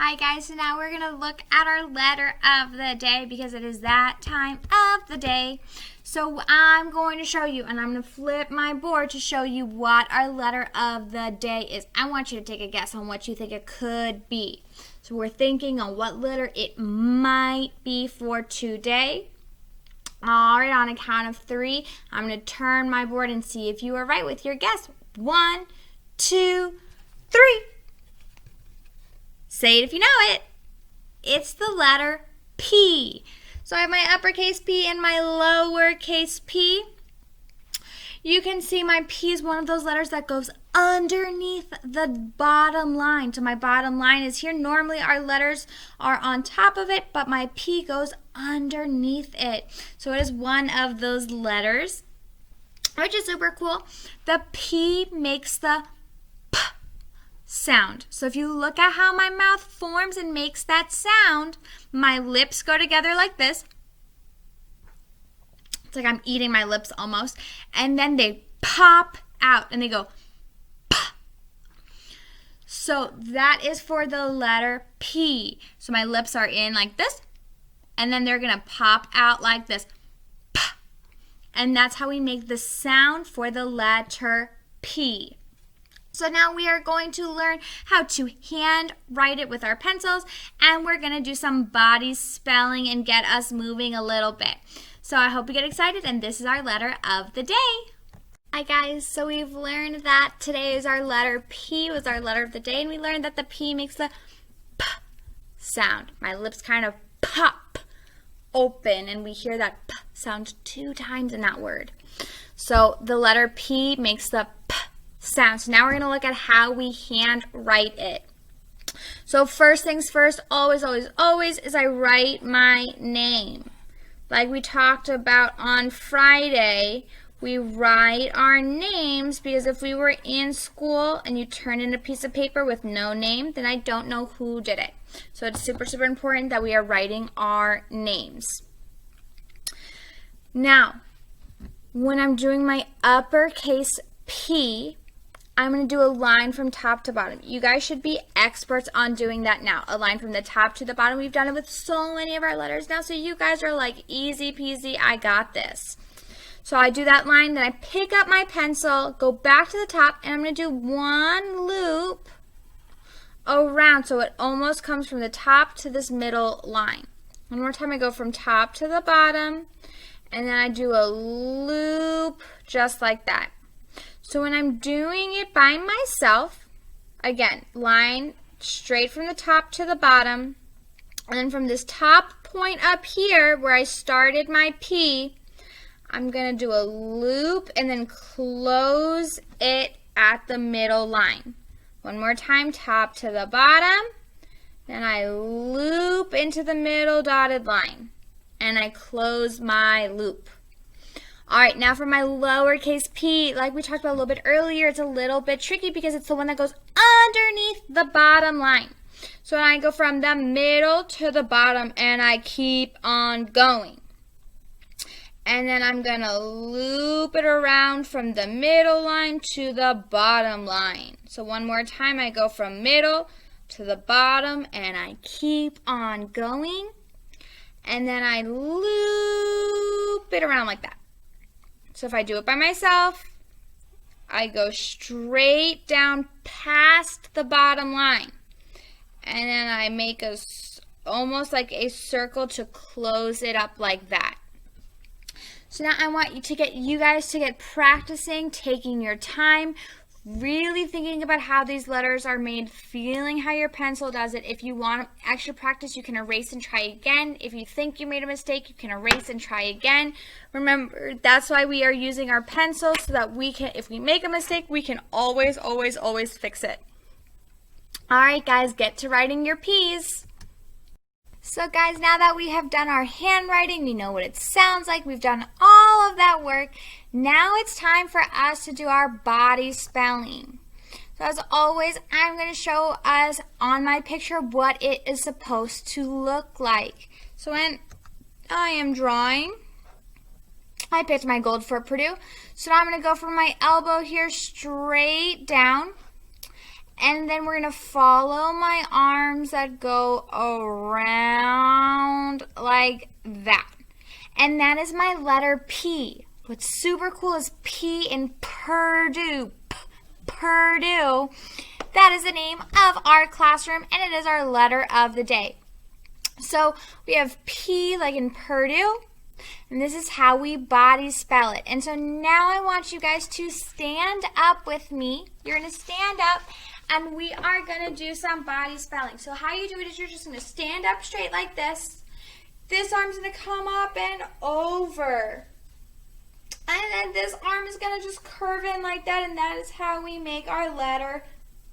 Hi guys, so now we're going to look at our letter of the day because it is that time of the day. So I'm going to show you, and I'm going to flip my board to show you what our letter of the day is. I want you to take a guess on what you think it could be. So we're thinking on what letter it might be for today. All right, on a count of 3, I'm going to turn my board and see if you are right with your guess. 1, 2, 3. Say it if you know it. It's the letter P. So I have my uppercase P and my lowercase p. You can see my P is one of those letters that goes underneath the bottom line. So my bottom line is here. Normally our letters are on top of it, but my P goes underneath it. So it is one of those letters, which is super cool. The P makes the sound. So if you look at how my mouth forms and makes that sound, my lips go together like this. It's like I'm eating my lips almost. And then they pop out and they go P. So that is for the letter P. So my lips are in like this, and then they're going to pop out like this. P. And that's how we make the sound for the letter P. So now we are going to learn how to hand write it with our pencils, and we're going to do some body spelling and get us moving a little bit. So I hope you get excited, and this is our letter of the day. Hi guys, so we've learned that today is our letter P, was our letter of the day, and we learned that the P makes the P sound. My lips kind of pop open, and we hear that P sound 2 times in that word. So the letter P makes the P sound. So now we're going to look at how we hand write it. So first things first, always is I write my name. Like we talked about on Friday, we write our names because if we were in school and you turn in a piece of paper with no name, then I don't know who did it. So it's super important that we are writing our names. Now, when I'm doing my uppercase P, I'm going to do a line from top to bottom. You guys should be experts on doing that now. A line from the top to the bottom. We've done it with so many of our letters now, so you guys are like, easy peasy, I got this. So I do that line, then I pick up my pencil, go back to the top, and I'm going to do 1 loop around so it almost comes from the top to this middle line. One more time, I go from top to the bottom, and then I do a loop just like that. So when I'm doing it by myself, again, line straight from the top to the bottom, and then from this top point up here where I started my P, I'm going to do a loop and then close it at the middle line. One more time, top to the bottom, then I loop into the middle dotted line, and I close my loop. All right, now for my lowercase p, like we talked about a little bit earlier, it's a little bit tricky because it's the one that goes underneath the bottom line. So I go from the middle to the bottom, and I keep on going. And then I'm going to loop it around from the middle line to the bottom line. So one more time, I go from middle to the bottom, and I keep on going. And then I loop it around like that. So if I do it by myself, I go straight down past the bottom line. And then I make almost like a circle to close it up like that. So now I want you guys to get practicing, taking your time, really thinking about how these letters are made, feeling how your pencil does it. If you want extra practice, you can erase and try again. If you think you made a mistake, you can erase and try again. Remember, that's why we are using our pencil, so that we can, if we make a mistake, we can always fix it. All right, guys, get to writing your P's. So guys, now that we have done our handwriting, we know what it sounds like, we've done all of that work, now it's time for us to do our body spelling. So as always, I'm going to show us on my picture what it is supposed to look like. So when I am drawing, I picked my gold for Purdue. So now I'm going to go from my elbow here straight down. And then we're going to follow my arms that go around like that. And that is my letter P. What's super cool is P in Purdue. Purdue. That is the name of our classroom, and it is our letter of the day. So we have P like in Purdue, and this is how we body spell it. And so now I want you guys to stand up with me. You're going to stand up, and we are going to do some body spelling. So how you do it is you're just going to stand up straight like this. This arm's going to come up and over. And then this arm is going to just curve in like that, and that is how we make our letter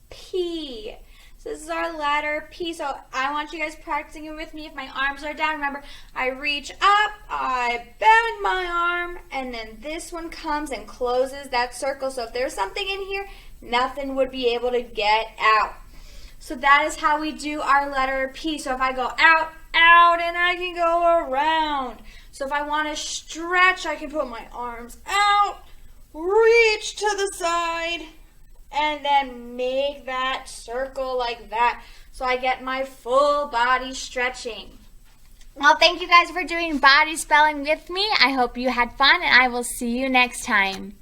P. So this is our letter P. So I want you guys practicing it with me. If my arms are down, remember, I reach up, I bend my arm, and then this one comes and closes that circle. So if there's something in here, nothing would be able to get out. So that is how we do our letter P. So if I go out, out, and I can go around. So if I want to stretch, I can put my arms out, reach to the side, and then make that circle like that. So I get my full body stretching. Well, thank you guys for doing body spelling with me. I hope you had fun, and I will see you next time.